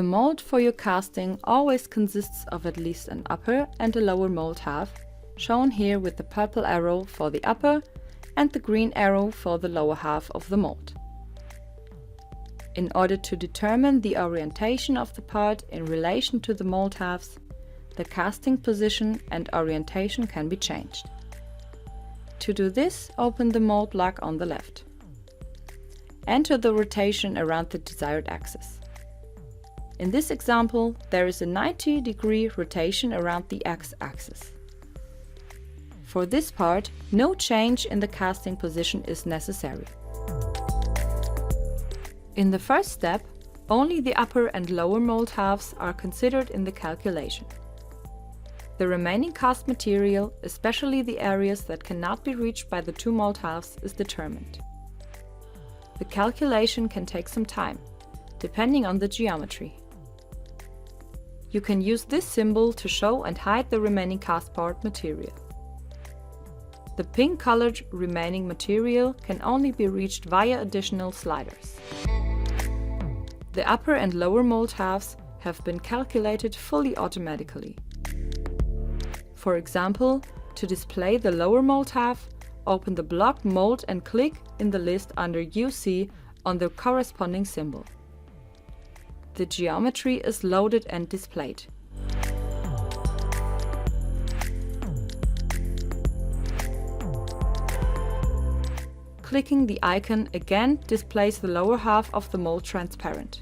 The mold for your casting always consists of at least an upper and a lower mold half, shown here with the purple arrow for the upper and the green arrow for the lower half of the mold. In order to determine the orientation of the part in relation to the mold halves, the casting position and orientation can be changed. To do this, open the mold lock on the left. Enter the rotation around the desired axis. In this example, there is a 90-degree rotation around the x-axis. For this part, no change in the casting position is necessary. In the first step, only the upper and lower mold halves are considered in the calculation. The remaining cast material, especially the areas that cannot be reached by the two mold halves, is determined. The calculation can take some time, depending on the geometry. You can use this symbol to show and hide the remaining cast part material. The pink-colored remaining material can only be reached via additional sliders. The upper and lower mold halves have been calculated fully automatically. For example, to display the lower mold half, open the block Mold and click in the list under UC on the corresponding symbol. The geometry is loaded and displayed. Clicking the icon again displays the lower half of the mold transparent.